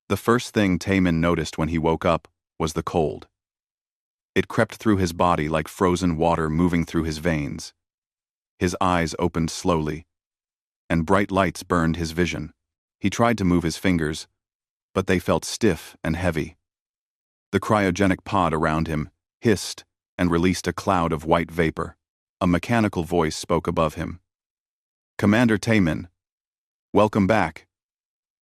The first thing Taemin noticed when he woke up was the cold. It crept through his body like frozen water moving through his veins. His eyes opened slowly, and bright lights burned his vision. He tried to move his fingers, but they felt stiff and heavy. The cryogenic pod around him hissed and released a cloud of white vapor. A mechanical voice spoke above him. "Commander Taemin, welcome back.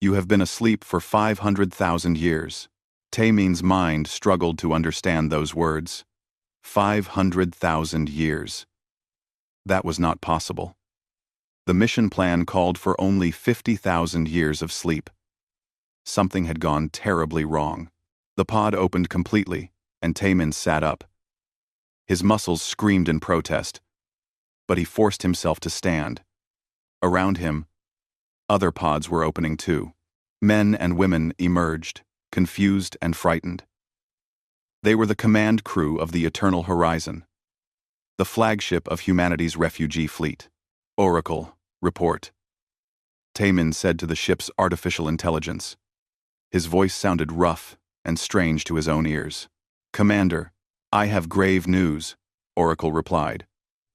You have been asleep for 500,000 years." Taemin's mind struggled to understand those words. 500,000 years. That was not possible. The mission plan called for only 50,000 years of sleep. Something had gone terribly wrong. The pod opened completely, and Taemin sat up. His muscles screamed in protest, but he forced himself to stand. Around him, other pods were opening too. Men and women emerged, confused and frightened. They were the command crew of the Eternal Horizon, the flagship of humanity's refugee fleet. "Oracle, report," Taemin said to the ship's artificial intelligence. His voice sounded rough and strange to his own ears. "Commander, I have grave news," Oracle replied.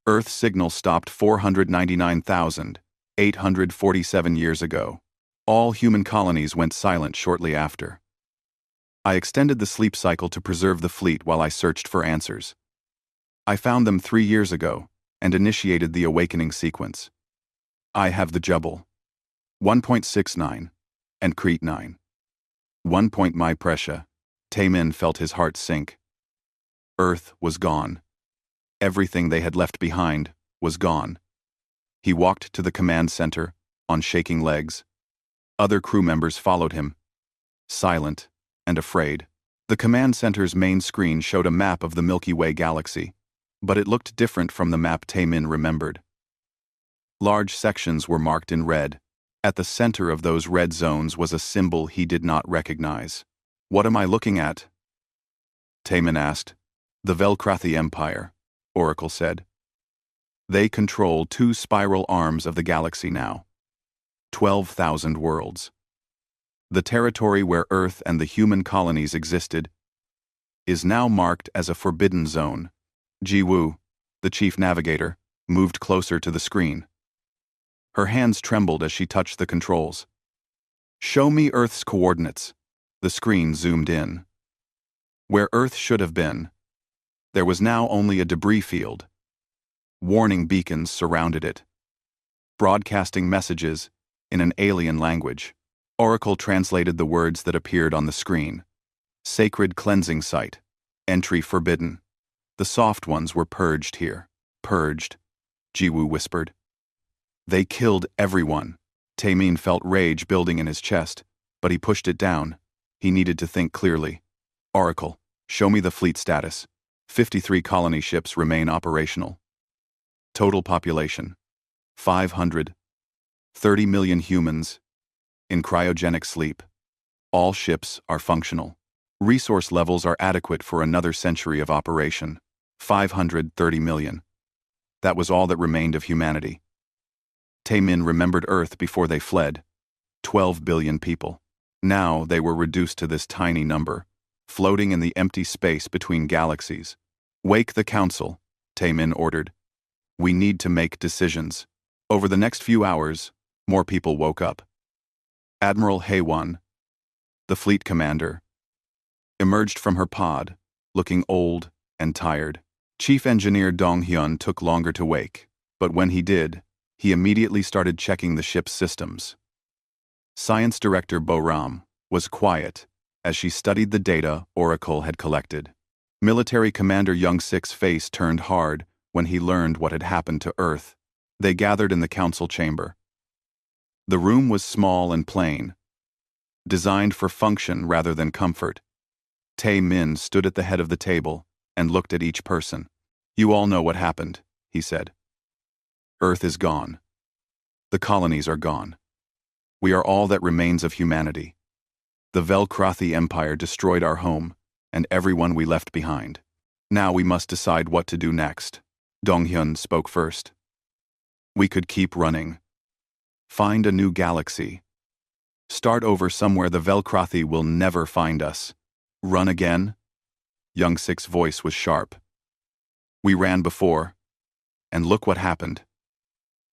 "Earth's signal stopped 499,847 years ago. All human colonies went silent shortly after. I extended the sleep cycle to preserve the fleet while I searched for answers. I found them 3 years ago and initiated the awakening sequence. I have the Jubble. 1.69 and Crete 9. 1. My pressure." Taemin felt his heart sink. Earth was gone. Everything they had left behind was gone. He walked to the command center on shaking legs. Other crew members followed him, silent and afraid. The command center's main screen showed a map of the Milky Way galaxy, but it looked different from the map Taemin remembered. Large sections were marked in red. At the center of those red zones was a symbol he did not recognize. "What am I looking at?" Taemin asked. "The Velkrathi Empire," Oracle said. "They control 2 spiral arms of the galaxy now. 12,000 worlds. The territory where Earth and the human colonies existed is now marked as a forbidden zone." Ji-woo, the chief navigator, moved closer to the screen. Her hands trembled as she touched the controls. "Show me Earth's coordinates." The screen zoomed in. Where Earth should have been, there was now only a debris field. Warning beacons surrounded it, broadcasting messages in an alien language. Oracle translated the words that appeared on the screen. "Sacred cleansing site. Entry forbidden. The soft ones were purged here." "Purged," Ji-woo whispered. "They killed everyone." Taemin felt rage building in his chest, but he pushed it down. He needed to think clearly. "Oracle, show me the fleet status." 53 colony ships remain operational. Total population: 530 million humans in cryogenic sleep. All ships are functional. Resource levels are adequate for another century of operation. 530 million. That was all that remained of humanity. Taemin remembered Earth before they fled. 12 billion people. Now they were reduced to this tiny number, floating in the empty space between galaxies. "Wake the council," Taemin ordered. "We need to make decisions." Over the next few hours, more people woke up. Admiral Haewon, the fleet commander, emerged from her pod, looking old and tired. Chief Engineer Dong-hyun took longer to wake, but when he did, he immediately started checking the ship's systems. Science Director Bo-ram was quiet as she studied the data Oracle had collected. Military Commander Young-sik's face turned hard when he learned what had happened to Earth. They gathered in the council chamber. The room was small and plain, designed for function rather than comfort. Tae-min stood at the head of the table and looked at each person. "You all know what happened," he said. "Earth is gone. The colonies are gone. We are all that remains of humanity. The Velkrathi Empire destroyed our home and everyone we left behind. Now we must decide what to do next." Dong-hyun spoke first. "We could keep running. Find a new galaxy. Start over somewhere the Velcrothi will never find us. Run again? Young Sik's voice was sharp. We ran before, and look what happened.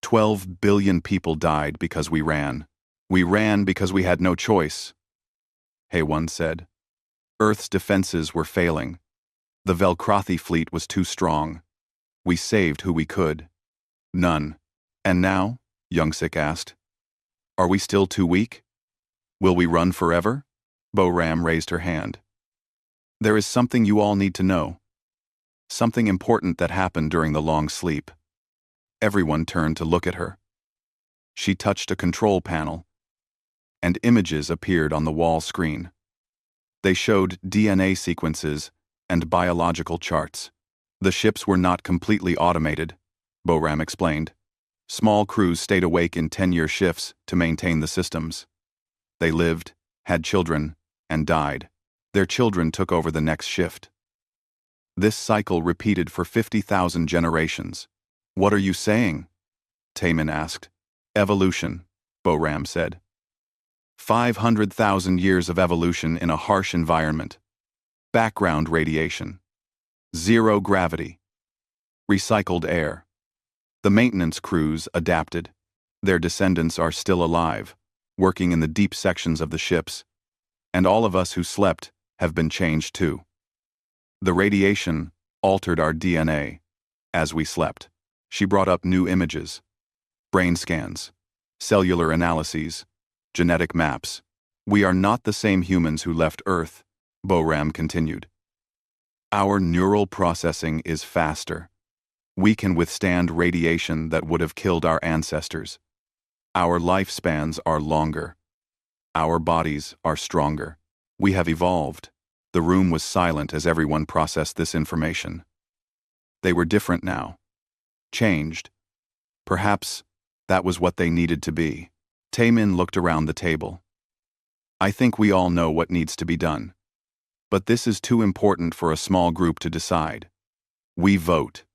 12 billion people died because we ran. We ran because we had no choice. HFY said. Earth's defenses were failing. The Velcrothi fleet was too strong. We saved who we could. None. And now? Young Sik asked. Are we still too weak? Will we run forever? Bo-Ram raised her hand. There is something you all need to know. Something important that happened during the long sleep. Everyone turned to look at her. She touched a control panel, and images appeared on the wall screen. They showed DNA sequences and biological charts. The ships were not completely automated, Bo-Ram explained. Small crews stayed awake in 10-year shifts to maintain the systems. They lived, had children, and died. Their children took over the next shift. This cycle repeated for 50,000 generations. What are you saying? Taemin asked. Evolution, Bo-Ram said. 500,000 years of evolution in a harsh environment. Background radiation. Zero gravity. Recycled air. The maintenance crews adapted. Their descendants are still alive, working in the deep sections of the ships, and all of us who slept have been changed too. The radiation altered our DNA as we slept. She brought up new images, brain scans, cellular analyses, genetic maps. We are not the same humans who left Earth, Bo-Ram continued. Our neural processing is faster. We can withstand radiation that would have killed our ancestors. Our lifespans are longer. Our bodies are stronger. We have evolved. The room was silent as everyone processed this information. They were different now. Changed. Perhaps that was what they needed to be. Taemin looked around the table. I think we all know what needs to be done. But this is too important for a small group to decide. We vote.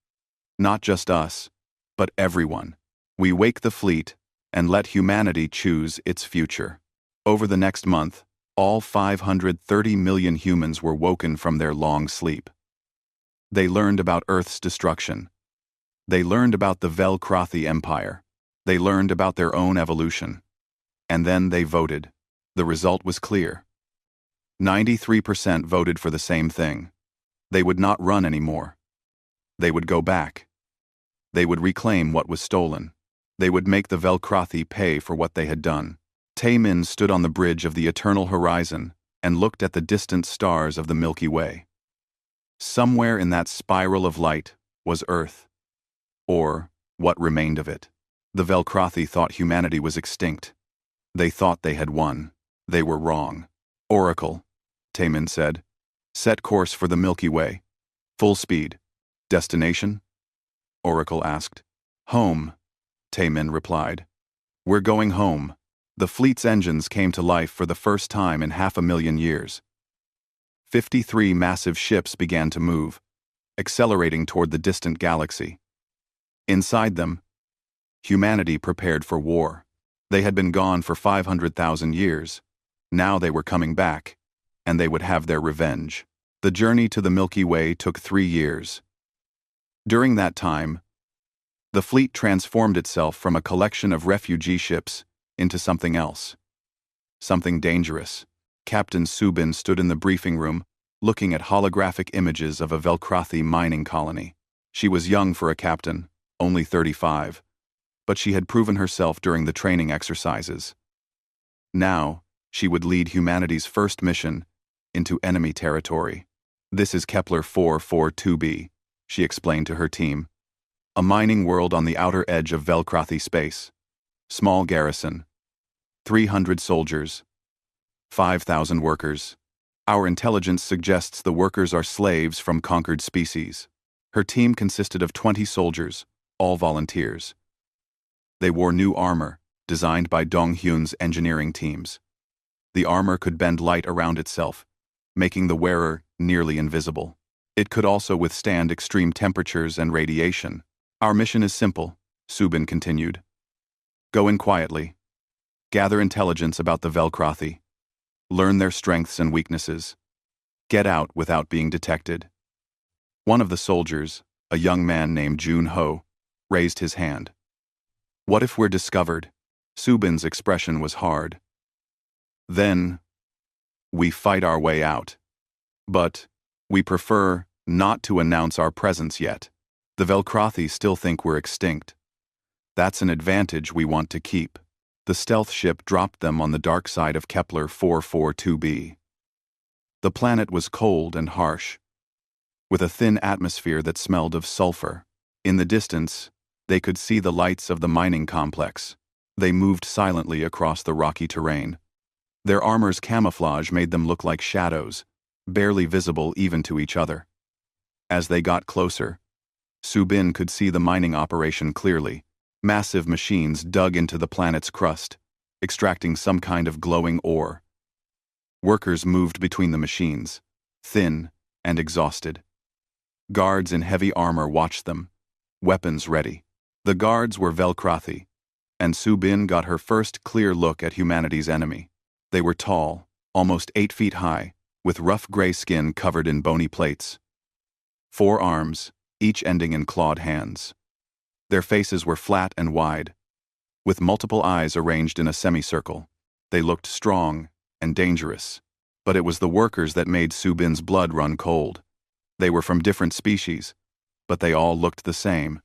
Not just us, but everyone. We wake the fleet and let humanity choose its future. Over the next month, all 530 million humans were woken from their long sleep. They learned about Earth's destruction. They learned about the Velcrothi Empire. They learned about their own evolution. And then they voted. The result was clear. 93% voted for the same thing. They would not run anymore. They would go back. They would reclaim what was stolen. They would make the Velcrothi pay for what they had done. Taemin stood on the bridge of the eternal horizon and looked at the distant stars of the Milky Way. Somewhere in that spiral of light was Earth. Or what remained of it. The Velcrothi thought humanity was extinct. They thought they had won. They were wrong. Oracle, Taemin said. Set course for the Milky Way. Full speed. Destination? Oracle asked. Home, Taemin replied. We're going home. The fleet's engines came to life for the first time in 500,000 years. 53 massive ships began to move, accelerating toward the distant galaxy. Inside them, humanity prepared for war. They had been gone for 500,000 years. Now they were coming back, and they would have their revenge. The journey to the Milky Way took 3 years. During that time, the fleet transformed itself from a collection of refugee ships into something else. Something dangerous. Captain Subin stood in the briefing room, looking at holographic images of a Velcrothi mining colony. She was young for a captain, only 35, but she had proven herself during the training exercises. Now, she would lead humanity's first mission into enemy territory. This is Kepler 442b, she explained to her team. A mining world on the outer edge of Velcrothi space. Small garrison. 300 soldiers. 5,000 workers. Our intelligence suggests the workers are slaves from conquered species. Her team consisted of 20 soldiers, all volunteers. They wore new armor, designed by Dong Hyun's engineering teams. The armor could bend light around itself, making the wearer nearly invisible. It could also withstand extreme temperatures and radiation. Our mission is simple, Subin continued. Go in quietly. Gather intelligence about the Velcrothi. Learn their strengths and weaknesses. Get out without being detected. One of the soldiers, a young man named Jun Ho, raised his hand. What if we're discovered? Subin's expression was hard. Then, we fight our way out. But, we prefer not to announce our presence yet. The Velcrothi still think we're extinct. That's an advantage we want to keep. The stealth ship dropped them on the dark side of Kepler 442b. The planet was cold and harsh, with a thin atmosphere that smelled of sulfur. In the distance, they could see the lights of the mining complex. They moved silently across the rocky terrain. Their armor's camouflage made them look like shadows, barely visible even to each other. As they got closer, Subin could see the mining operation clearly. Massive machines dug into the planet's crust, extracting some kind of glowing ore. Workers moved between the machines, thin and exhausted. Guards in heavy armor watched them, weapons ready. The guards were Velcrothi, and Subin got her first clear look at humanity's enemy. They were tall, almost 8 feet high, with rough gray skin covered in bony plates. 4 arms, each ending in clawed hands. Their faces were flat and wide, with multiple eyes arranged in a semicircle. They looked strong and dangerous, but it was the workers that made Subin's blood run cold. They were from different species, but they all looked the same: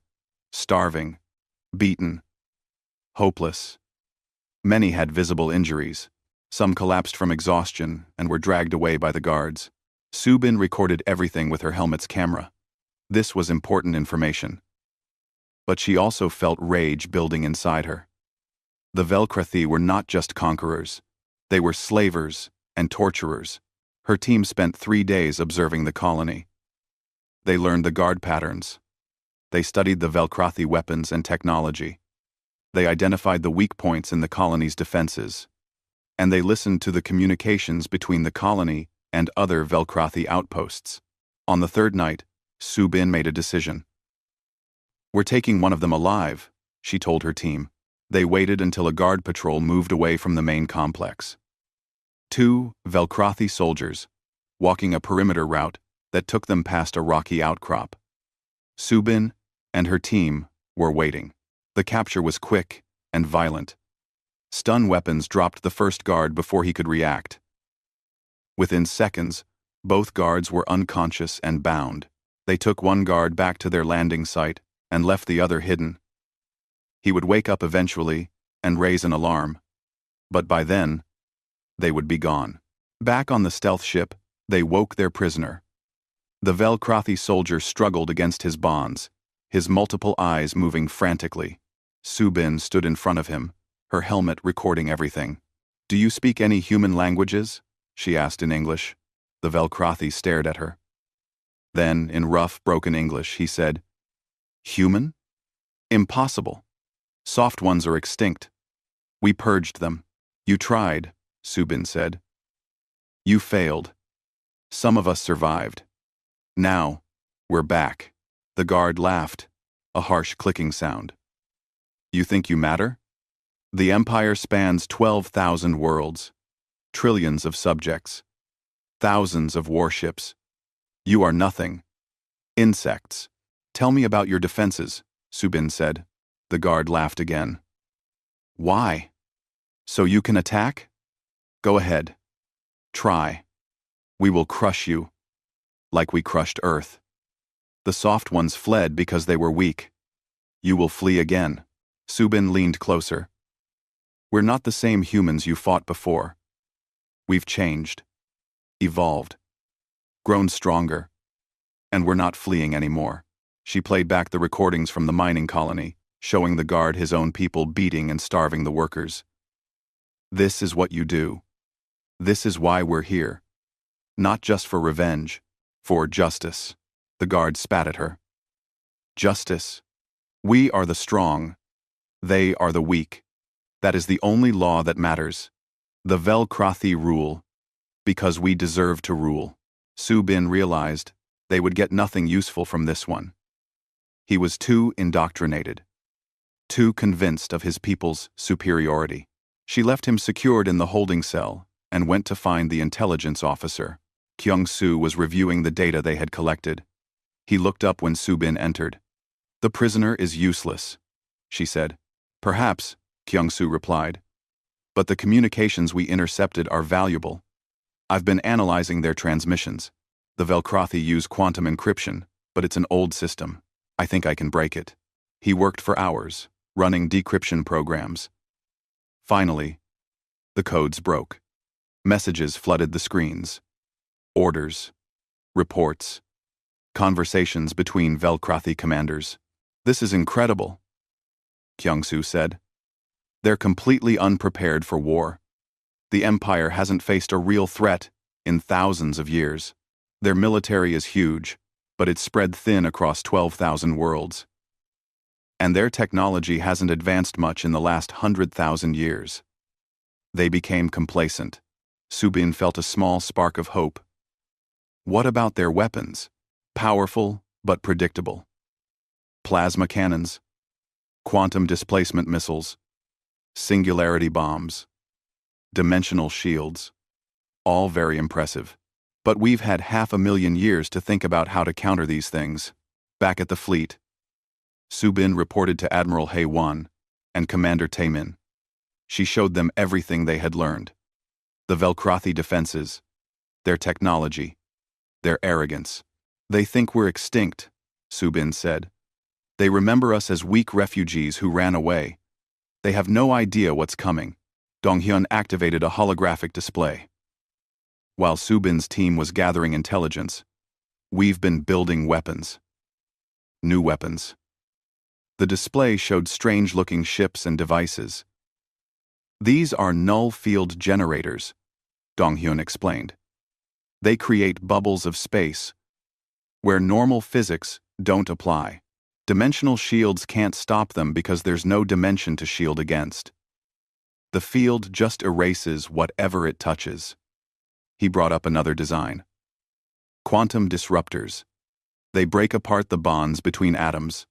starving, beaten, hopeless. Many had visible injuries. Some collapsed from exhaustion and were dragged away by the guards. Subin recorded everything with her helmet's camera. This was important information. But she also felt rage building inside her. The Velcrothi were not just conquerors. They were slavers and torturers. Her team spent 3 days observing the colony. They learned the guard patterns. They studied the Velcrothi weapons and technology. They identified the weak points in the colony's defenses. And they listened to the communications between the colony and other Velcrothi outposts. On the 3rd night, Subin made a decision. We're taking one of them alive, she told her team. They waited until a guard patrol moved away from the main complex. 2 Velcrothi soldiers, walking a perimeter route that took them past a rocky outcrop. Subin and her team were waiting. The capture was quick and violent. Stun weapons dropped the first guard before he could react. Within seconds, both guards were unconscious and bound. They took one guard back to their landing site and left the other hidden. He would wake up eventually and raise an alarm, but by then, they would be gone. Back on the stealth ship, they woke their prisoner. The Velcrothi soldier struggled against his bonds, his multiple eyes moving frantically. Subin stood in front of him, her helmet recording everything. Do you speak any human languages? She asked in English. The Velcrothi stared at her. Then, in rough, broken English, he said, Human? Impossible. Soft ones are extinct. We purged them. You tried, Subin said. You failed. Some of us survived. Now, we're back. The guard laughed, a harsh clicking sound. You think you matter? The Empire spans 12,000 worlds, trillions of subjects, thousands of warships. You are nothing. Insects. Tell me about your defenses, Subin said. The guard laughed again. Why? So you can attack? Go ahead. Try. We will crush you, like we crushed Earth. The soft ones fled because they were weak. You will flee again. Subin leaned closer. We're not the same humans you fought before. We've changed, evolved, grown stronger, and we're not fleeing anymore. She played back the recordings from the mining colony, showing the guard his own people beating and starving the workers. This is what you do. This is why we're here. Not just for revenge, for justice. The guard spat at her. Justice. We are the strong. They are the weak. That is the only law that matters. The Velcrothi rule, because we deserve to rule. Subin realized they would get nothing useful from this one. He was too indoctrinated, too convinced of his people's superiority. She left him secured in the holding cell and went to find the intelligence officer. Kyung-soo was reviewing the data they had collected. He looked up when Soo-bin entered. "The prisoner is useless," she said. "Perhaps," Kyung-soo replied. "But the communications we intercepted are valuable. I've been analyzing their transmissions. The Velcrothi use quantum encryption, but it's an old system. I think I can break it." He worked for hours, running decryption programs. Finally, the codes broke. Messages flooded the screens. Orders, reports, conversations between Velcrothi commanders. "This is incredible," Kyung-soo said. "They're completely unprepared for war. The Empire hasn't faced a real threat in thousands of years. Their military is huge, but it's spread thin across 12,000 worlds. And their technology hasn't advanced much in the last 100,000 years." They became complacent. Soo-bin felt a small spark of hope. What about their weapons? Powerful, but predictable. Plasma cannons, quantum displacement missiles, singularity bombs, dimensional shields. All very impressive. But we've had 500,000 years to think about how to counter these things. Back at the fleet, Soo-bin reported to Admiral Hae-won and Commander Tae-min. She showed them everything they had learned. The Velcrothi defenses, their technology, their arrogance. "They think we're extinct," Soo-bin said. "They remember us as weak refugees who ran away. They have no idea what's coming." Dong-hyun activated a holographic display. While Soo-bin's team was gathering intelligence, "We've been building weapons. New weapons." The display showed strange-looking ships and devices. "These are null field generators," Dong-hyun explained. "They create bubbles of space, where normal physics don't apply. Dimensional shields can't stop them because there's no dimension to shield against. The field just erases whatever it touches." He brought up another design. "Quantum disruptors. They break apart the bonds between atoms.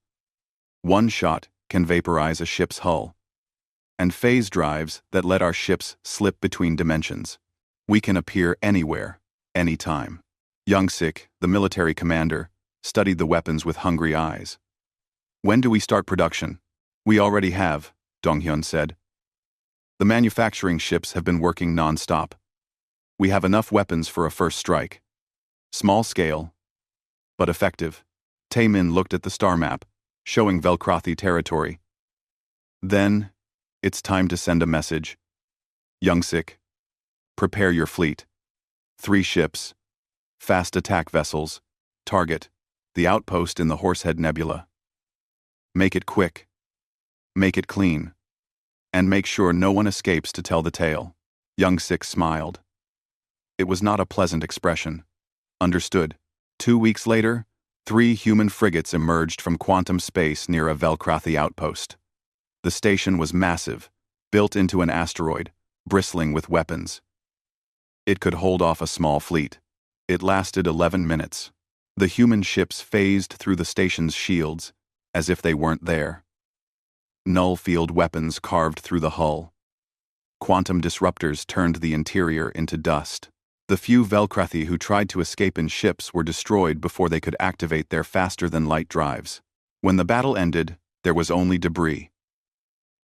One shot can vaporize a ship's hull. And phase drives that let our ships slip between dimensions. We can appear anywhere, anytime." Young-sik, the military commander, studied the weapons with hungry eyes. "When do we start production?" "We already have," Dong-hyun said. "The manufacturing ships have been working non-stop. We have enough weapons for a first strike. Small scale, but effective." Tae-min looked at the star map, showing Velcrothi territory. "Then, it's time to send a message. Young-sik, prepare your fleet. 3 ships, fast attack vessels, target, the outpost in the Horsehead Nebula. Make it quick. Make it clean. And make sure no one escapes to tell the tale." Young-sik smiled. It was not a pleasant expression. "Understood." 2 weeks later, 3 human frigates emerged from quantum space near a Velcrothi outpost. The station was massive, built into an asteroid, bristling with weapons. It could hold off a small fleet. It lasted 11 minutes. The human ships phased through the station's shields, as if they weren't there. Null field weapons carved through the hull. Quantum disruptors turned the interior into dust. The few Velcrothi who tried to escape in ships were destroyed before they could activate their faster-than-light drives. When the battle ended, there was only debris.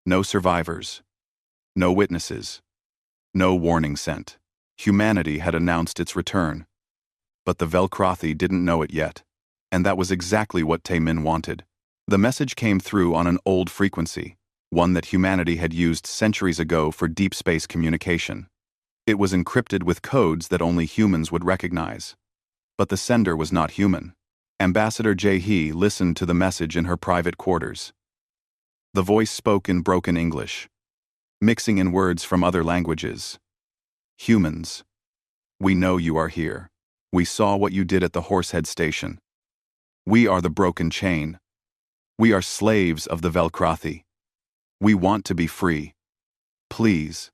No survivors. No witnesses. No warning sent. Humanity had announced its return. But the Velcrothi didn't know it yet. And that was exactly what Tae-min wanted. The message came through on an old frequency, one that humanity had used centuries ago for deep space communication. It was encrypted with codes that only humans would recognize. But the sender was not human. Ambassador Jae-hee listened to the message in her private quarters. The voice spoke in broken English, mixing in words from other languages. "Humans, we know you are here. We saw what you did at the Horsehead Station. We are the broken chain. We are slaves of the Velcrothi. We want to be free. Please,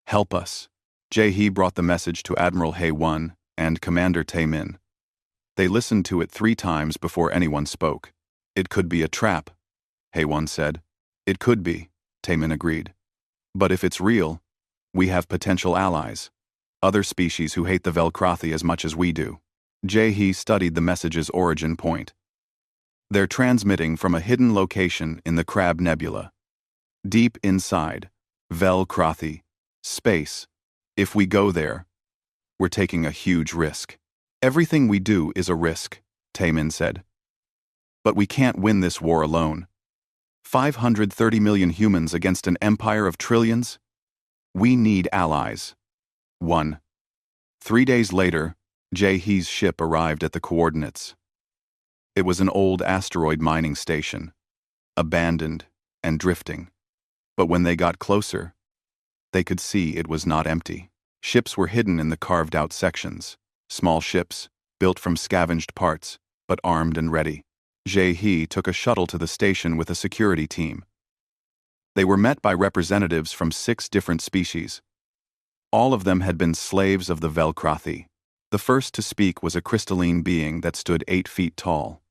help us." Jae-hee brought the message to Admiral Hae-won and Commander Tae-min. They listened to it 3 times before anyone spoke. "It could be a trap," Hae-won said. "It could be," Tae-min agreed. But if it's real, we have potential allies. Other species who hate the Velcrothi as much as we do. Jae-hee studied the message's origin point. They're transmitting from a hidden location in the Crab Nebula. Deep inside, Velcrothi, space. If we go there, we're taking a huge risk. Everything we do is a risk, Taemin said. But we can't win this war alone. 530 million humans against an empire of trillions? We need allies. 1. 3 days later, Jae-hee's ship arrived at the coordinates. It was an old asteroid mining station, abandoned and drifting. But when they got closer, they could see it was not empty. Ships were hidden in the carved-out sections, small ships, built from scavenged parts, but armed and ready. Jae-hee took a shuttle to the station with a security team. They were met by representatives from 6 different species. All of them had been slaves of the Velcrothi. The first to speak was a crystalline being that stood 8 feet tall.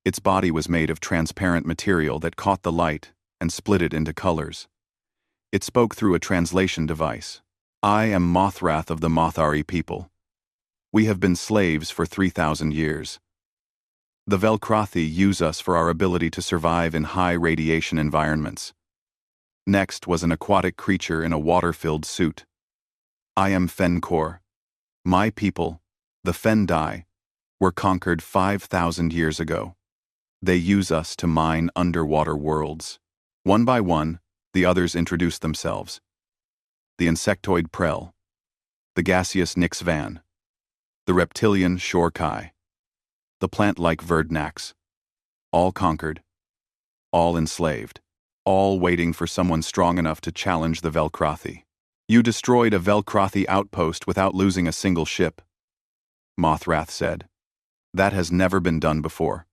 Its body was made of transparent material that caught the light and split it into colors. It spoke through a translation device. I am Mothrath of the Mothari people. We have been slaves for 3,000 years. The Velcrothi use us for our ability to survive in high radiation environments. Next was an aquatic creature in a water-filled suit. I am Fenkor. My people, the Fendai, were conquered 5,000 years ago. They use us to mine underwater worlds. One by one, the others introduced themselves. The insectoid Prel, the gaseous Nix Van, the reptilian Shorkai, the plant-like Verdnax, all conquered, all enslaved, all waiting for someone strong enough to challenge the Velcrothi. You destroyed a Velcrothi outpost without losing a single ship, Mothrath said. That has never been done before.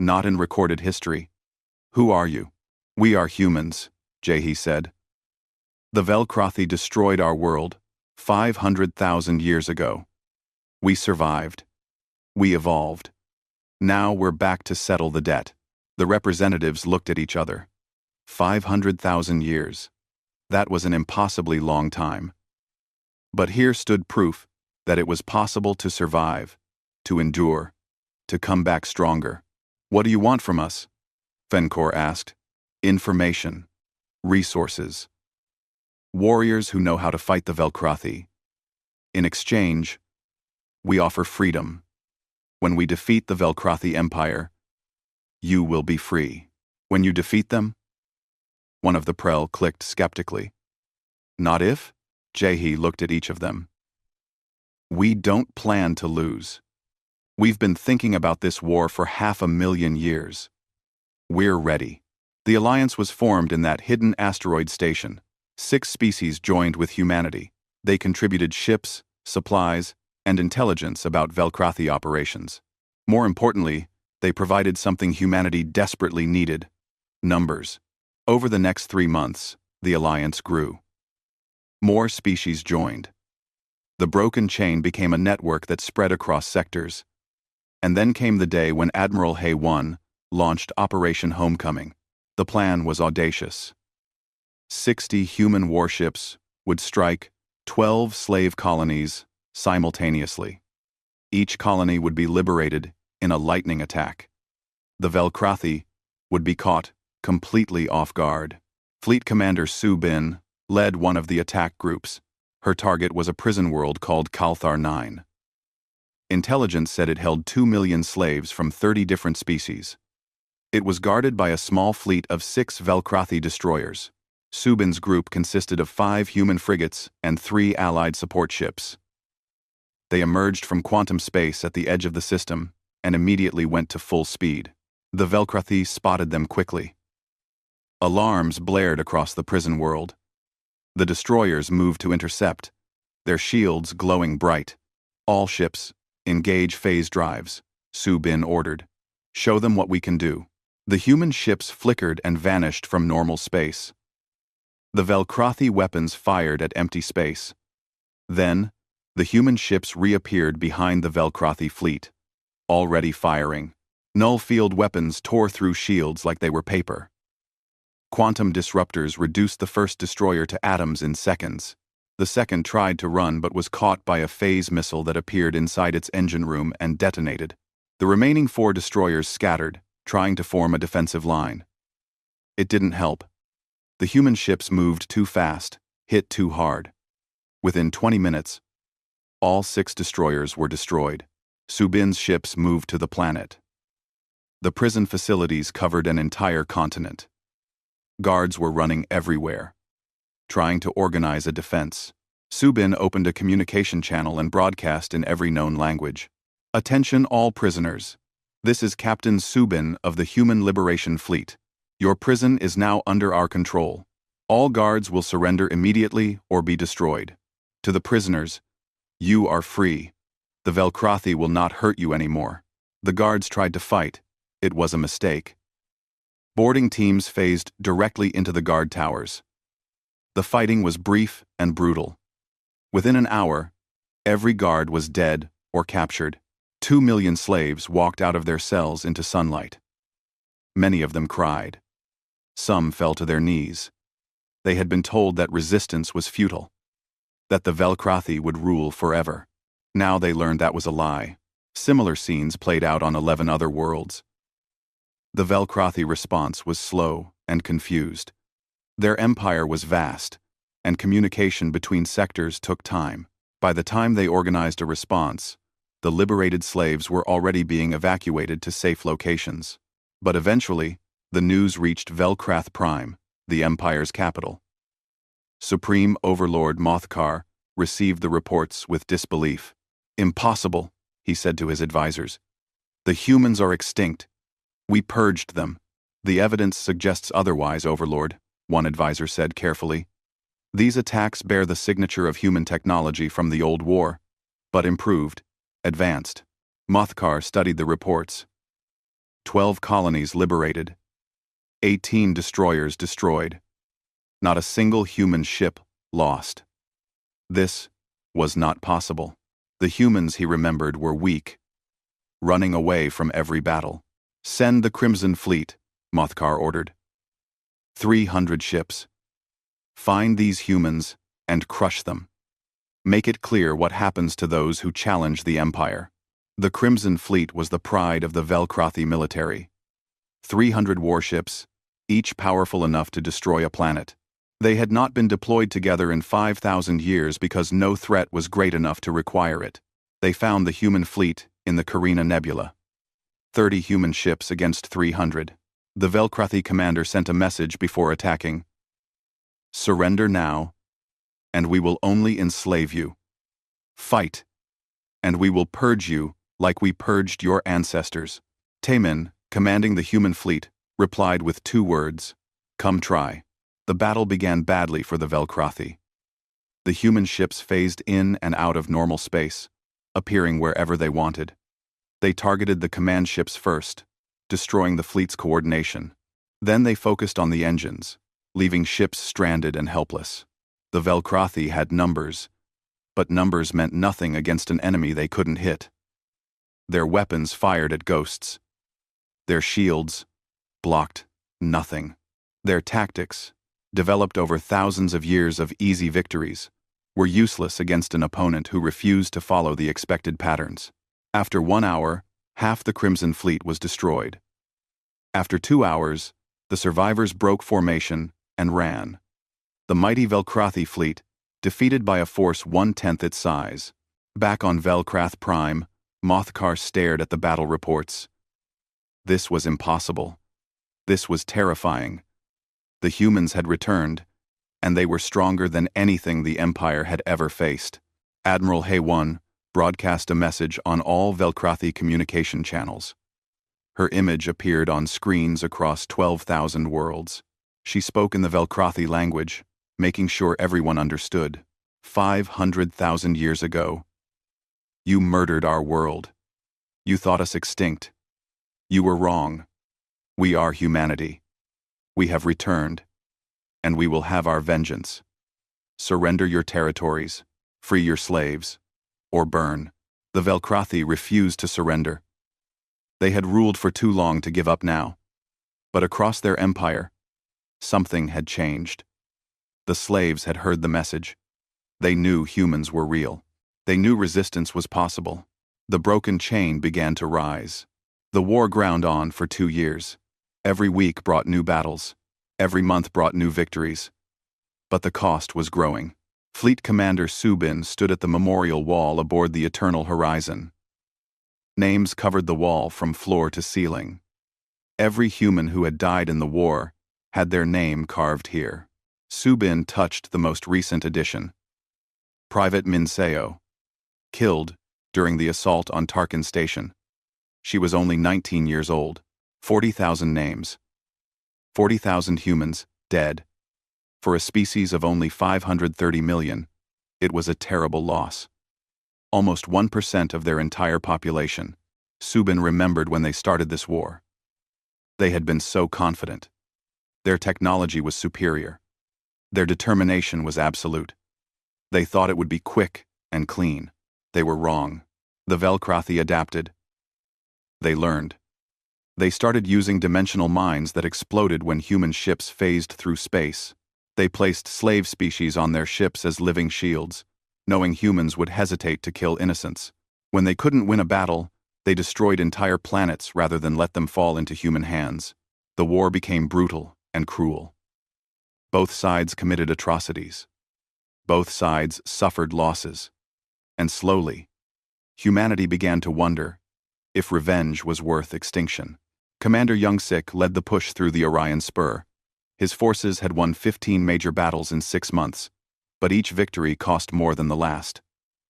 Not in recorded history. Who are you? We are humans, Jae-hee said. The Velcrothi destroyed our world 500,000 years ago. We survived. We evolved. Now we're back to settle the debt. The representatives looked at each other. 500,000 years. That was an impossibly long time. But here stood proof that it was possible to survive, to endure, to come back stronger. What do you want from us? Fenkor asked. Information. Resources. Warriors who know how to fight the Velcrothi. In exchange, we offer freedom. When we defeat the Velcrothi Empire, you will be free. When you defeat them? One of the Prel clicked skeptically. Not if? Jae-hee looked at each of them. We don't plan to lose. We've been thinking about this war for 500,000 years. We're ready. The alliance was formed in that hidden asteroid station. 6 species joined with humanity. They contributed ships, supplies, and intelligence about Velcrothi operations. More importantly, they provided something humanity desperately needed: numbers. Over the next 3 months, the alliance grew. More species joined. The broken chain became a network that spread across sectors. And then came the day when Admiral Hae-1 launched Operation Homecoming. The plan was audacious. 60 human warships would strike 12 slave colonies simultaneously. Each colony would be liberated in a lightning attack. The Velcrothi would be caught completely off guard. Fleet Commander Su Bin led one of the attack groups. Her target was a prison world called Kalthar 9. Intelligence said it held 2 million slaves from 30 different species. It was guarded by a small fleet of 6 Velcrothi destroyers. Su Bin's group consisted of 5 human frigates and 3 allied support ships. They emerged from quantum space at the edge of the system and immediately went to full speed. The Velcrothi spotted them quickly. Alarms blared across the prison world. The destroyers moved to intercept, their shields glowing bright. All ships, engage phase drives, Su Bin ordered. Show them what we can do. The human ships flickered and vanished from normal space. The Velcrothi weapons fired at empty space. Then, the human ships reappeared behind the Velcrothi fleet, already firing. Null field weapons tore through shields like they were paper. Quantum disruptors reduced the first destroyer to atoms in seconds. The second tried to run but was caught by a phase missile that appeared inside its engine room and detonated. The remaining 4 destroyers scattered, trying to form a defensive line. It didn't help. The human ships moved too fast, hit too hard. Within 20 minutes, all 6 destroyers were destroyed. Subin's ships moved to the planet. The prison facilities covered an entire continent. Guards were running everywhere, trying to organize a defense. Subin opened a communication channel and broadcast in every known language. Attention all prisoners. This is Captain Subin of the Human Liberation Fleet. Your prison is now under our control. All guards will surrender immediately or be destroyed. To the prisoners, you are free. The Velkrathi will not hurt you anymore. The guards tried to fight. It was a mistake. Boarding teams phased directly into the guard towers. The fighting was brief and brutal. Within an hour, every guard was dead or captured. 2 million slaves walked out of their cells into sunlight. Many of them cried. Some fell to their knees. They had been told that resistance was futile, that the Velkrathi would rule forever. Now they learned that was a lie. Similar scenes played out on 11 other worlds. The Velkrathi response was slow and confused. Their empire was vast, and communication between sectors took time. By the time they organized a response, the liberated slaves were already being evacuated to safe locations. But eventually, the news reached Velkrath Prime, the empire's capital. Supreme Overlord Mothkar received the reports with disbelief. Impossible, he said to his advisors. The humans are extinct. We purged them. The evidence suggests otherwise, Overlord, one advisor said carefully. These attacks bear the signature of human technology from the old war, but improved, advanced. Mothkar studied the reports. 12 colonies liberated. 18 destroyers destroyed. Not a single human ship lost. This was not possible. The humans, he remembered, were weak, running away from every battle. Send the Crimson Fleet, Mothkar ordered. 300 ships. Find these humans and crush them. Make it clear what happens to those who challenge the Empire. The Crimson Fleet was the pride of the Velkrathi military. 300 warships, each powerful enough to destroy a planet. They had not been deployed together in 5,000 years because no threat was great enough to require it. They found the human fleet in the Carina Nebula. 30 human ships against 300. The Velkrathi commander sent a message before attacking. Surrender now, and we will only enslave you. Fight, and we will purge you like we purged your ancestors. Taemin, commanding the human fleet, replied with 2 words, come try. The battle began badly for the Velkrathi. The human ships phased in and out of normal space, appearing wherever they wanted. They targeted the command ships first, destroying the fleet's coordination. Then they focused on the engines, leaving ships stranded and helpless. The Velkrathi had numbers, but numbers meant nothing against an enemy they couldn't hit. Their weapons fired at ghosts. Their shields blocked nothing. Their tactics, developed over thousands of years of easy victories, were useless against an opponent who refused to follow the expected patterns. After 1 hour, half the Crimson Fleet was destroyed. After 2 hours, the survivors broke formation and ran. The mighty Velkrathi fleet, defeated by a force 1/10 its size. Back on Velkrath Prime, Mothkar stared at the battle reports. This was impossible. This was terrifying. The humans had returned, and they were stronger than anything the Empire had ever faced. Admiral Hay-1 broadcast a message on all Velkrathi communication channels. Her image appeared on screens across 12,000 worlds. She spoke in the Velkrathi language, making sure everyone understood. 500,000 years ago, you murdered our world. You thought us extinct. You were wrong. We are humanity. We have returned, and we will have our vengeance. Surrender your territories, free your slaves, or burn. The Velkrathi refused to surrender. They had ruled for too long to give up now. But across their empire, Something had changed. The slaves had heard the message. They knew humans were real. They knew resistance was possible. The broken chain began to rise. The war ground on for 2 years. Every week brought new battles. Every month brought new victories. But the cost was growing. Fleet Commander Subin stood at the memorial wall aboard the Eternal Horizon. Names covered the wall from floor to ceiling. Every human who had died in the war had their name carved here. Subin touched the most recent addition. Private Minseo. Killed during the assault on Tarkin Station. She was only 19 years old. 40,000 names. 40,000 humans dead. For a species of only 530 million, it was a terrible loss. Almost 1% of their entire population. Subin remembered when they started this war. They had been so confident. Their technology was superior. Their determination was absolute. They thought it would be quick and clean. They were wrong. The Velkrathi adapted. They learned. They started using dimensional mines that exploded when human ships phased through space. They placed slave species on their ships as living shields, knowing humans would hesitate to kill innocents. When they couldn't win a battle, they destroyed entire planets rather than let them fall into human hands. The war became brutal and cruel. Both sides committed atrocities. Both sides suffered losses. And slowly, humanity began to wonder if revenge was worth extinction. Commander Youngsik led the push through the Orion Spur. His forces had won 15 major battles in 6 months, but each victory cost more than the last.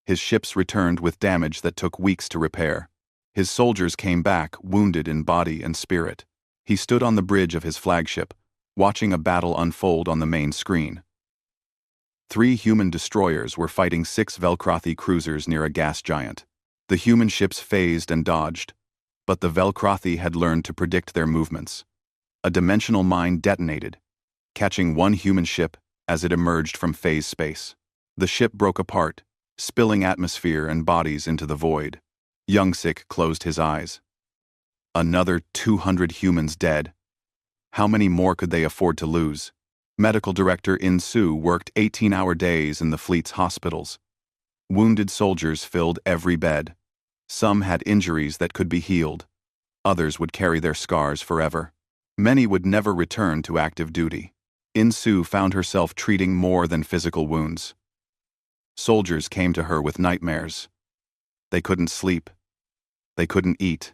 His ships returned with damage that took weeks to repair. His soldiers came back, wounded in body and spirit. He stood on the bridge of his flagship, watching a battle unfold on the main screen. 3 human destroyers were fighting 6 Velkrathi cruisers near a gas giant. The human ships phased and dodged, but the Velkrathi had learned to predict their movements. A dimensional mine detonated, catching one human ship as it emerged from phase space. The ship broke apart, spilling atmosphere and bodies into the void. Youngsik closed his eyes. Another 200 humans dead. How many more could they afford to lose? Medical Director In Su worked 18-hour days in the fleet's hospitals. Wounded soldiers filled every bed. Some had injuries that could be healed. Others would carry their scars forever. Many would never return to active duty. In Su found herself treating more than physical wounds. Soldiers came to her with nightmares. They couldn't sleep. They couldn't eat.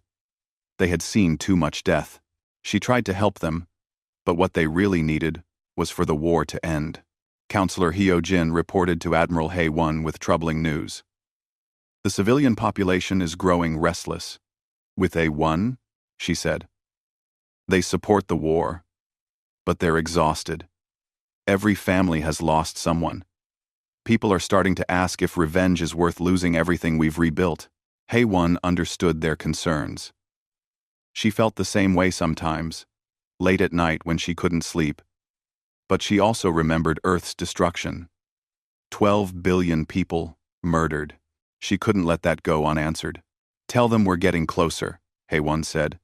They had seen too much death. She tried to help them, but what they really needed was for the war to end. Counselor Hyo-jin reported to Admiral Hae-won with troubling news. The civilian population is growing restless. With A1, she said. They support the war, but they're exhausted. Every family has lost someone. People are starting to ask if revenge is worth losing everything we've rebuilt. Hae-won understood their concerns. She felt the same way sometimes, late at night when she couldn't sleep. But she also remembered Earth's destruction. 12 billion people murdered. She couldn't let that go unanswered. Tell them we're getting closer, Hae-won said.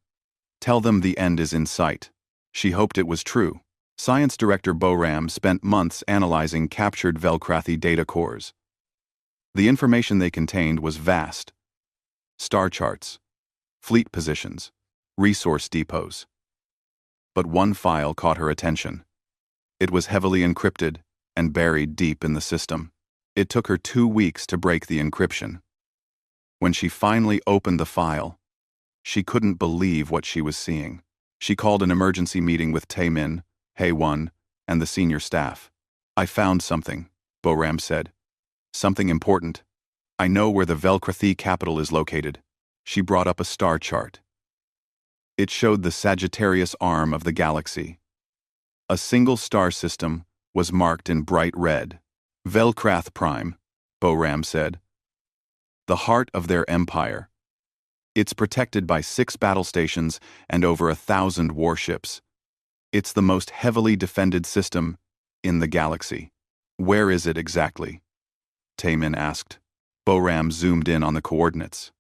Tell them the end is in sight. She hoped it was true. Science Director Boram spent months analyzing captured Velkrathi data cores. The information they contained was vast. Star charts, fleet positions, resource depots. But one file caught her attention. It was heavily encrypted and buried deep in the system. It took her 2 weeks to break the encryption. When she finally opened the file, she couldn't believe what she was seeing. She called an emergency meeting with Taemin, Hae-won, and the senior staff. I found something, Boram said. Something important. I know where the Velkrathi capital is located. She brought up a star chart. It showed the Sagittarius arm of the galaxy. A single star system was marked in bright red. Velkrath Prime, Boram said. The heart of their empire. It's protected by 6 battle stations and over 1,000 warships. It's the most heavily defended system in the galaxy. Where is it exactly? Taemin asked. Boram zoomed in on the coordinates.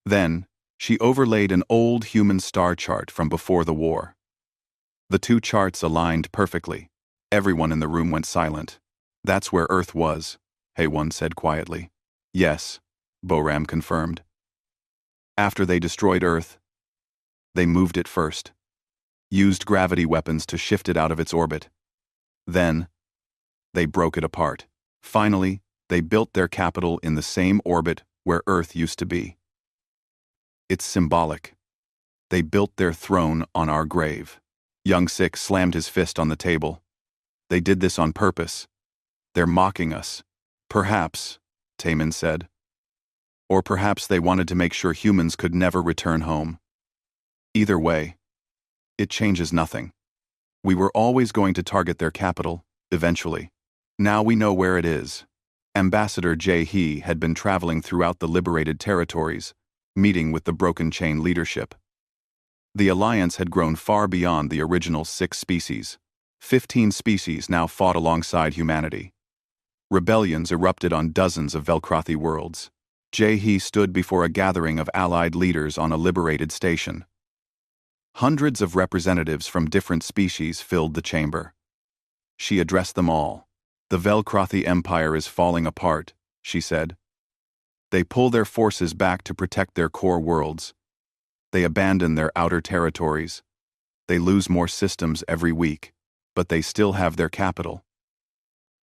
Then, she overlaid an old human star chart from before the war. The two charts aligned perfectly. Everyone in the room went silent. That's where Earth was, Haywan said quietly. Yes, Boram confirmed. After they destroyed Earth, they moved it first, used gravity weapons to shift it out of its orbit. Then, they broke it apart. Finally, they built their capital in the same orbit where Earth used to be. It's symbolic. They built their throne on our grave. Young Sik slammed his fist on the table. They did this on purpose. They're mocking us. Perhaps, Taemin said. Or perhaps they wanted to make sure humans could never return home. Either way, it changes nothing. We were always going to target their capital, eventually. Now we know where it is. Ambassador Jae-hee had been traveling throughout the liberated territories, meeting with the Broken Chain leadership. The alliance had grown far beyond the original 6 species. 15 species now fought alongside humanity. Rebellions erupted on dozens of Velcrothi worlds. Jae-hee stood before a gathering of allied leaders on a liberated station. Hundreds of representatives from different species filled the chamber. She addressed them all. The Velcrothi Empire is falling apart, she said. They pull their forces back to protect their core worlds. They abandon their outer territories. They lose more systems every week, but they still have their capital.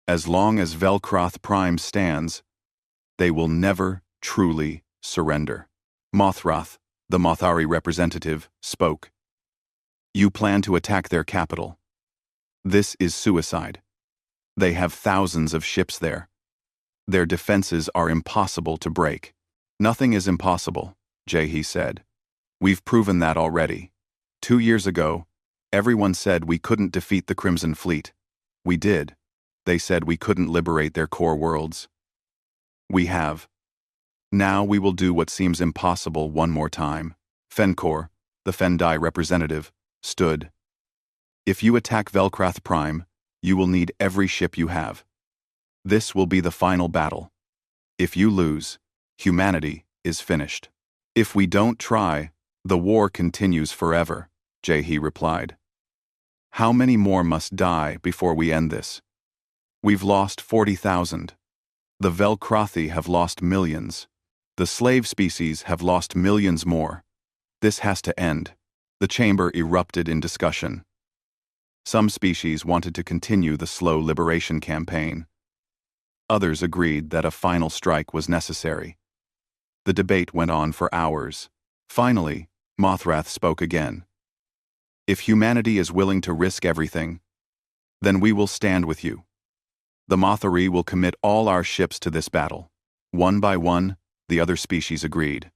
As long as Velcroth Prime stands, they will never truly surrender. Mothroth, the Mothari representative, spoke. You plan to attack their capital. This is suicide. They have thousands of ships there. Their defenses are impossible to break. Nothing is impossible, Jae-hee said. We've proven that already. 2 years ago, everyone said we couldn't defeat the Crimson Fleet. We did. They said we couldn't liberate their core worlds. We have. Now we will do what seems impossible one more time. Fencor, the Fendai representative, stood. If you attack Velcroth Prime, you will need every ship you have. This will be the final battle. If you lose, humanity is finished. If we don't try, the war continues forever, Jae-hee replied. How many more must die before we end this? We've lost 40,000. The Velcrothi have lost millions. The slave species have lost millions more. This has to end. The chamber erupted in discussion. Some species wanted to continue the slow liberation campaign. Others agreed that a final strike was necessary. The debate went on for hours. Finally, Mothrath spoke again. If humanity is willing to risk everything, then we will stand with you. The Mothari will commit all our ships to this battle. One by one, the other species agreed.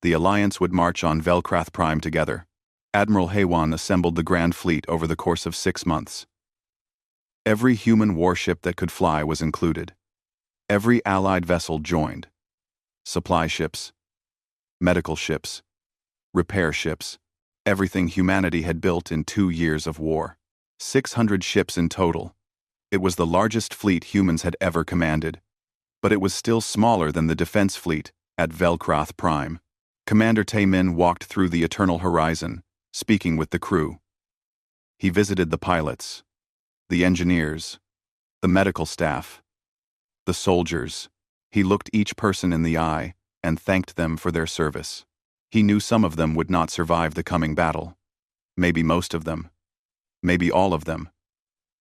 The alliance would march on Velcroth Prime together. Admiral Haywan assembled the Grand Fleet over the course of 6 months. Every human warship that could fly was included. Every allied vessel joined. Supply ships, medical ships, repair ships, everything humanity had built in 2 years of war. 600 ships in total. It was the largest fleet humans had ever commanded, but it was still smaller than the defense fleet at Velcroth Prime. Commander Taemin walked through the eternal horizon, speaking with the crew. He visited the pilots, the engineers, the medical staff, the soldiers. He looked each person in the eye and thanked them for their service. He knew some of them would not survive the coming battle. Maybe most of them. Maybe all of them.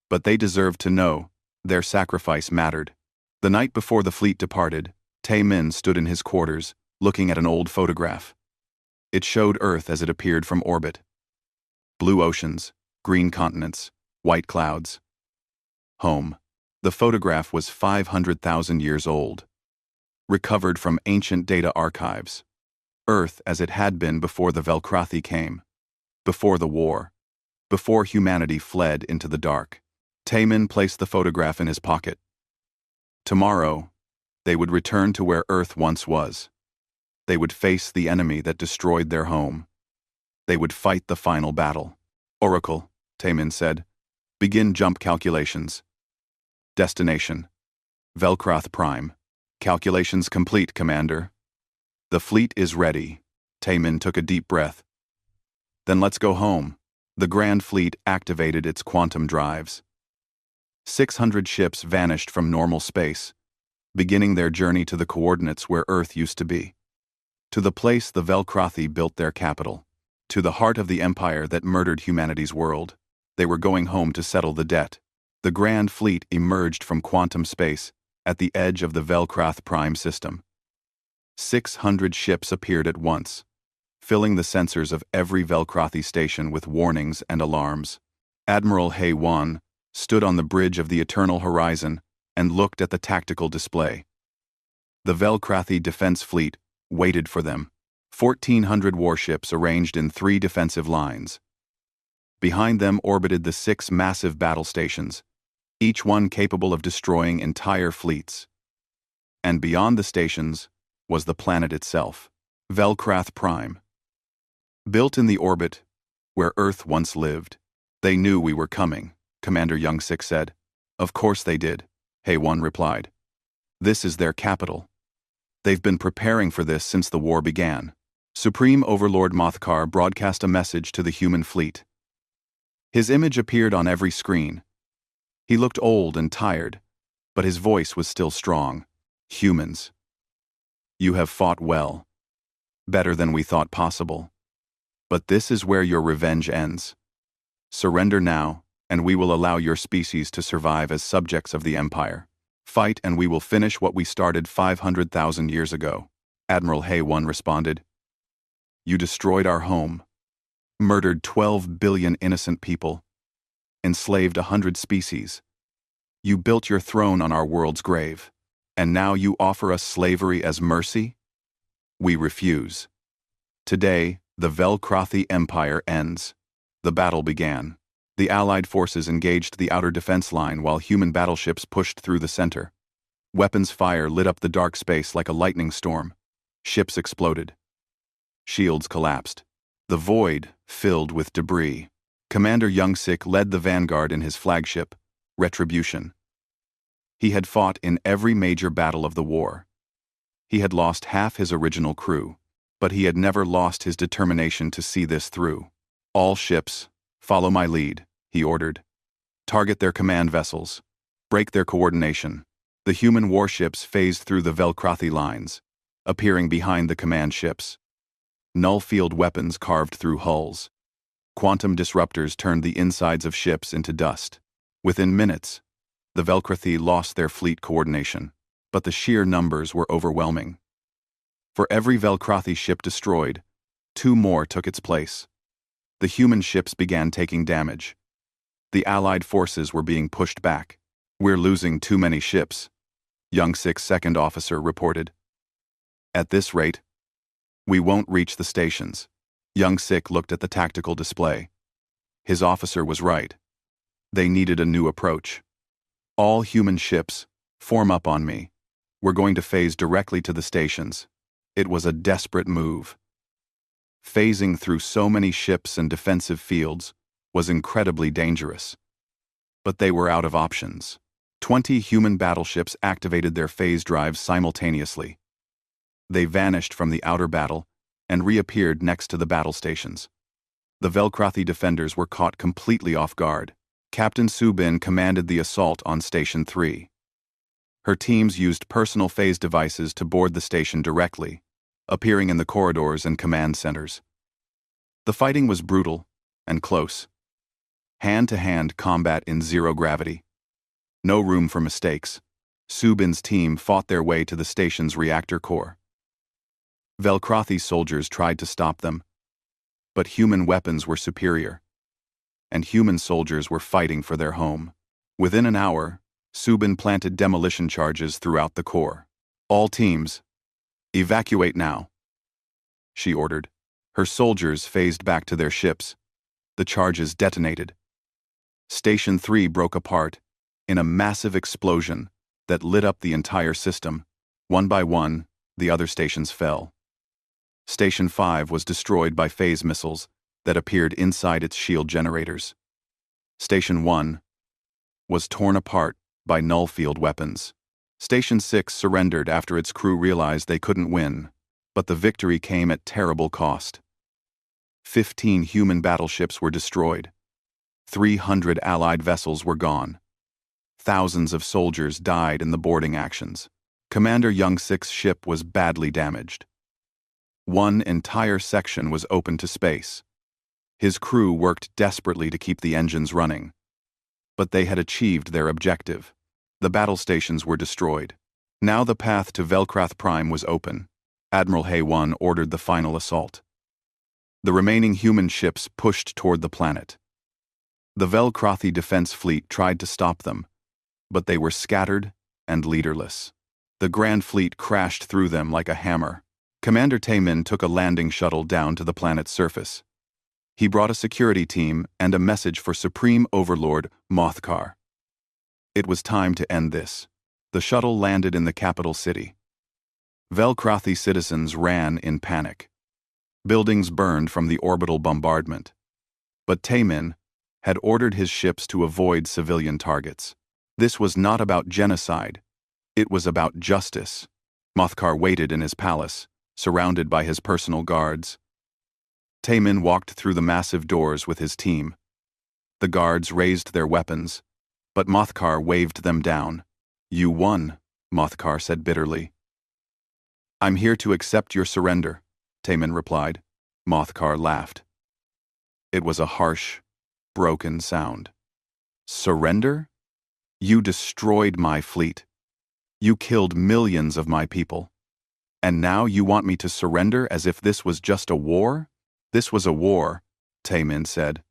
But they deserved to know their sacrifice mattered. The night before the fleet departed, Taemin stood in his quarters, looking at an old photograph. It showed Earth as it appeared from orbit. Blue oceans, green continents, white clouds. Home. The photograph was 500,000 years old. Recovered from ancient data archives. Earth as it had been before the Velcrothi came. Before the war. Before humanity fled into the dark. Taemin placed the photograph in his pocket. Tomorrow, they would return to where Earth once was. They would face the enemy that destroyed their home. They would fight the final battle. Oracle, Taemin said. Begin jump calculations. Destination. Velcroth Prime. Calculations complete, Commander. The fleet is ready. Taemin took a deep breath. Then let's go home. The Grand Fleet activated its quantum drives. 600 ships vanished from normal space, beginning their journey to the coordinates where Earth used to be. To the place the Velcrothi built their capital. To the heart of the empire that murdered humanity's world. They were going home to settle the debt. The Grand Fleet emerged from quantum space at the edge of the Velcroth Prime system. 600 ships appeared at once, filling the sensors of every Velcrothi station with warnings and alarms. Admiral HFY stood on the bridge of the eternal horizon and looked at the tactical display. The Velcrothi defense fleet waited for them, 1,400 warships arranged in 3 defensive lines. Behind them orbited the 6 massive battle stations, each one capable of destroying entire fleets. And beyond the stations was the planet itself, Velcroth Prime. Built in the orbit where Earth once lived. They knew we were coming, Commander Young-sik said. Of course they did, HFY replied. This is their capital. They've been preparing for this since the war began. Supreme Overlord Mothkar broadcast a message to the human fleet. His image appeared on every screen. He looked old and tired, but his voice was still strong. Humans. You have fought well. Better than we thought possible. But this is where your revenge ends. Surrender now, and we will allow your species to survive as subjects of the Empire. Fight and we will finish what we started 500,000 years ago, Admiral HFY responded. You destroyed our home, murdered 12 billion innocent people, enslaved 100 species. You built your throne on our world's grave, and now you offer us slavery as mercy? We refuse. Today, the Velcrothi Empire ends. The battle began. The Allied forces engaged the outer defense line while human battleships pushed through the center. Weapons fire lit up the dark space like a lightning storm. Ships exploded. Shields collapsed. The void filled with debris. Commander Young-sik led the vanguard in his flagship, Retribution. He had fought in every major battle of the war. He had lost half his original crew, but he had never lost his determination to see this through. All ships, follow my lead, he ordered. Target their command vessels. Break their coordination. The human warships phased through the Velcrothi lines, appearing behind the command ships. Null-field weapons carved through hulls. Quantum disruptors turned the insides of ships into dust. Within minutes, the Velcrothi lost their fleet coordination, but the sheer numbers were overwhelming. For every Velcrothi ship destroyed, 2 more took its place. The human ships began taking damage. The Allied forces were being pushed back. We're losing too many ships, Young-sik's second officer reported. At this rate, we won't reach the stations. Young-sik looked at the tactical display. His officer was right. They needed a new approach. All human ships, form up on me. We're going to phase directly to the stations. It was a desperate move. Phasing through so many ships and defensive fields was incredibly dangerous. But they were out of options. 20 human battleships activated their phase drives simultaneously. They vanished from the outer battle and reappeared next to the battle stations. The Velcrothi defenders were caught completely off guard. Captain Subin commanded the assault on Station 3. Her teams used personal phase devices to board the station directly, appearing in the corridors and command centers. The fighting was brutal and close. Hand-to-hand combat in zero gravity. No room for mistakes. Subin's team fought their way to the station's reactor core. Velcrothi soldiers tried to stop them, but human weapons were superior, and human soldiers were fighting for their home. Within an hour, Subin planted demolition charges throughout the core. All teams, evacuate now, she ordered. Her soldiers phased back to their ships. The charges detonated. Station 3 broke apart in a massive explosion that lit up the entire system. One by one, the other stations fell. Station 5 was destroyed by phase missiles that appeared inside its shield generators. Station 1 was torn apart by null-field weapons. Station 6 surrendered after its crew realized they couldn't win, but the victory came at terrible cost. 15 human battleships were destroyed. 300 Allied vessels were gone. Thousands of soldiers died in the boarding actions. Commander Young-Sik's ship was badly damaged. One entire section was open to space. His crew worked desperately to keep the engines running. But they had achieved their objective. The battle stations were destroyed. Now the path to Velkrath Prime was open. Admiral Hay-1 ordered the final assault. The remaining human ships pushed toward the planet. The Velkrathi defense fleet tried to stop them, but they were scattered and leaderless. The Grand Fleet crashed through them like a hammer. Commander Taemin took a landing shuttle down to the planet's surface. He brought a security team and a message for Supreme Overlord Mothkar. It was time to end this. The shuttle landed in the capital city. Velkrathi citizens ran in panic. Buildings burned from the orbital bombardment. But Taemin had ordered his ships to avoid civilian targets. This was not about genocide. It was about justice. Mothkar waited in his palace, surrounded by his personal guards. Taemin walked through the massive doors with his team. The guards raised their weapons, but Mothkar waved them down. "You won," Mothkar said bitterly. "I'm here to accept your surrender," Taemin replied. Mothkar laughed. It was a harsh, broken sound. "Surrender? You destroyed my fleet. You killed millions of my people. And now you want me to surrender as if this was just a war?" "This was a war," Taemin said.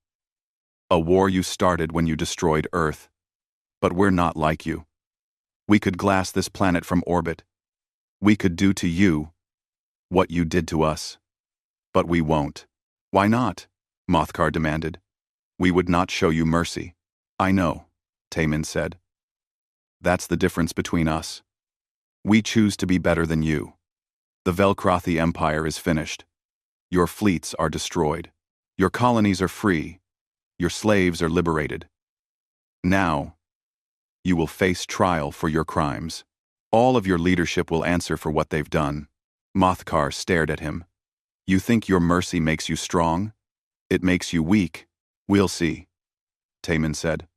"A war you started when you destroyed Earth. But we're not like you. We could glass this planet from orbit. We could do to you what you did to us. But we won't." "Why not?" Mothkar demanded. "We would not show you mercy." "I know," Taemin said. "That's the difference between us. We choose to be better than you. The Velkrathi Empire is finished. Your fleets are destroyed. Your colonies are free. Your slaves are liberated. Now, you will face trial for your crimes. All of your leadership will answer for what they've done." Mothkar stared at him. "You think your mercy makes you strong? It makes you weak. We'll see," Taemin said.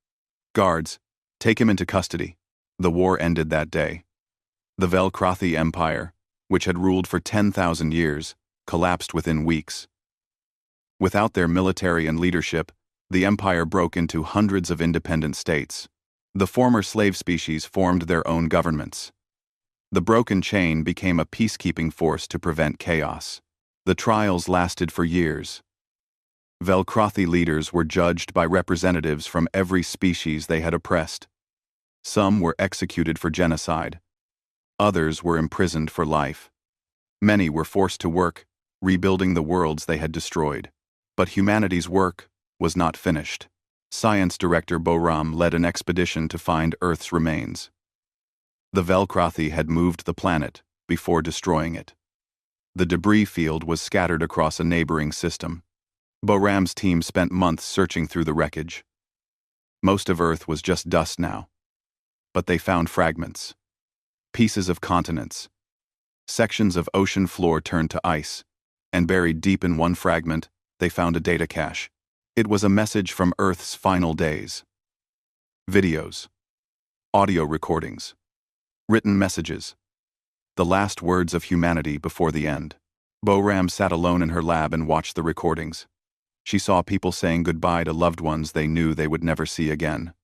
"Guards, take him into custody." The war ended that day. The Velkrathi Empire, which had ruled for 10,000 years, collapsed within weeks. Without their military and leadership, the empire broke into hundreds of independent states. The former slave species formed their own governments. The broken chain became a peacekeeping force to prevent chaos. The trials lasted for years. Velkrathi leaders were judged by representatives from every species they had oppressed. Some were executed for genocide. Others were imprisoned for life. Many were forced to work, rebuilding the worlds they had destroyed. But humanity's work was not finished. Science director Boram led an expedition to find Earth's remains. The Velkrathi had moved the planet before destroying it. The debris field was scattered across a neighboring system. Boram's team spent months searching through the wreckage. Most of Earth was just dust now. But they found fragments. Pieces of continents. Sections of ocean floor turned to ice, and buried deep in one fragment, they found a data cache. It was a message from Earth's final days. Videos. Audio recordings. Written messages. The last words of humanity before the end. Boram sat alone in her lab and watched the recordings. She saw people saying goodbye to loved ones they knew they would never see again.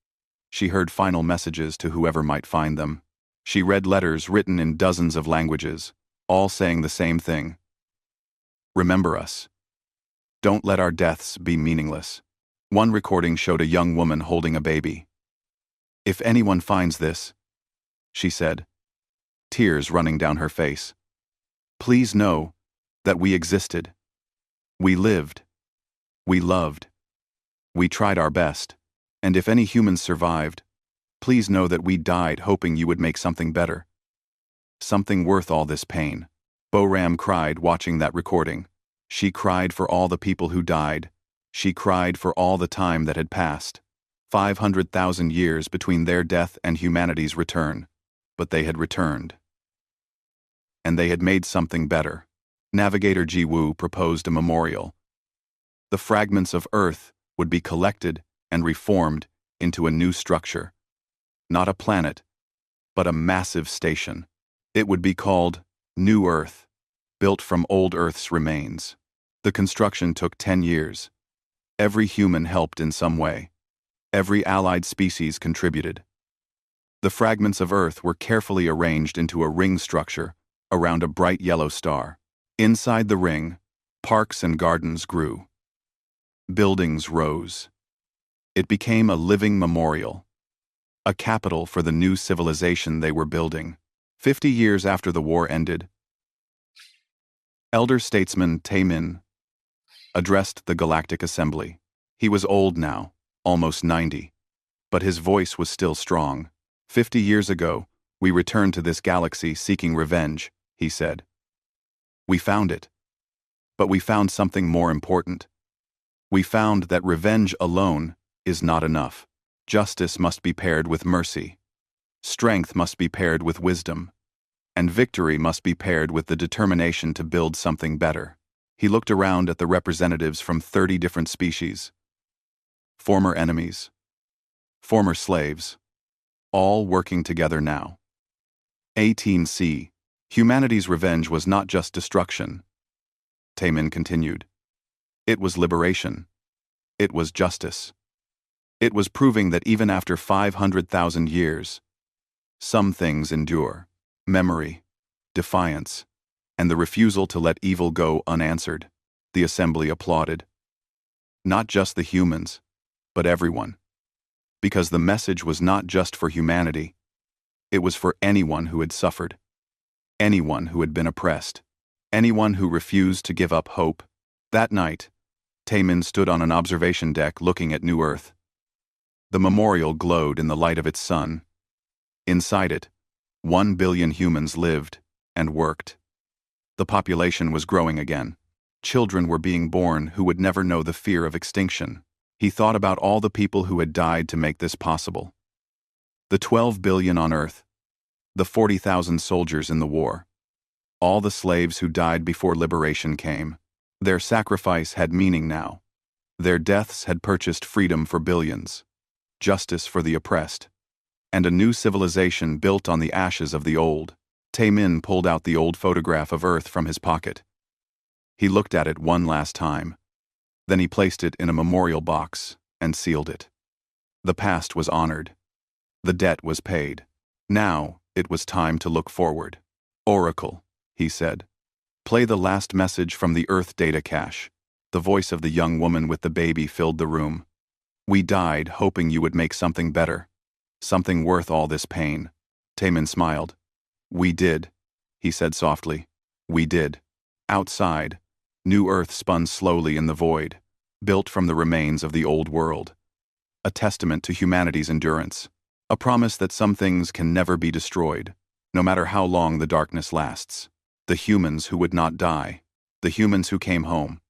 She heard final messages to whoever might find them. She read letters written in dozens of languages, all saying the same thing. Remember us. Don't let our deaths be meaningless. One recording showed a young woman holding a baby. If anyone finds this, she said, tears running down her face, please know that we existed. We lived. We loved. We tried our best. And if any humans survived, please know that we died hoping you would make something better. Something worth all this pain. Boram cried watching that recording. She cried for all the people who died. She cried for all the time that had passed. 500,000 years between their death and humanity's return. But they had returned. And they had made something better. Navigator Ji Woo proposed a memorial. The fragments of Earth would be collected and reformed into a new structure. Not a planet, but a massive station. It would be called New Earth, built from old Earth's remains. The construction took 10 years. Every human helped in some way. Every allied species contributed. The fragments of Earth were carefully arranged into a ring structure around a bright yellow star. Inside the ring, parks and gardens grew. Buildings rose. It became a living memorial, a capital for the new civilization they were building. 50 years after the war ended, elder statesman Taemin addressed the Galactic Assembly. He was old now, almost 90, but his voice was still strong. 50 years ago, we returned to this galaxy seeking revenge, he said. We found it. But we found something more important. We found that revenge alone is not enough. Justice must be paired with mercy. Strength must be paired with wisdom. And victory must be paired with the determination to build something better. He looked around at the representatives from 30 different species. Former enemies. Former slaves. All working together now. 18C. Humanity's revenge was not just destruction. Taemin continued. It was liberation. It was justice. It was proving that even after 500,000 years, some things endure. Memory, defiance, and the refusal to let evil go unanswered. The assembly applauded. Not just the humans, but everyone. Because the message was not just for humanity. It was for anyone who had suffered. Anyone who had been oppressed. Anyone who refused to give up hope. That night, Taemin stood on an observation deck looking at New Earth. The memorial glowed in the light of its sun. Inside it, 1 billion humans lived and worked. The population was growing again. Children were being born who would never know the fear of extinction. He thought about all the people who had died to make this possible. The 12 billion on Earth, the 40,000 soldiers in the war, all the slaves who died before liberation came. Their sacrifice had meaning now. Their deaths had purchased freedom for billions, justice for the oppressed, and a new civilization built on the ashes of the old. Taemin pulled out the old photograph of Earth from his pocket. He looked at it one last time. Then he placed it in a memorial box and sealed it. The past was honored. The debt was paid. Now, it was time to look forward. Oracle, he said. Play the last message from the Earth data cache. The voice of the young woman with the baby filled the room. We died hoping you would make something better. Something worth all this pain. Taemin smiled. We did, he said softly. We did. Outside, New Earth spun slowly in the void, built from the remains of the old world. A testament to humanity's endurance. A promise that some things can never be destroyed, no matter how long the darkness lasts. The humans who would not die. The humans who came home.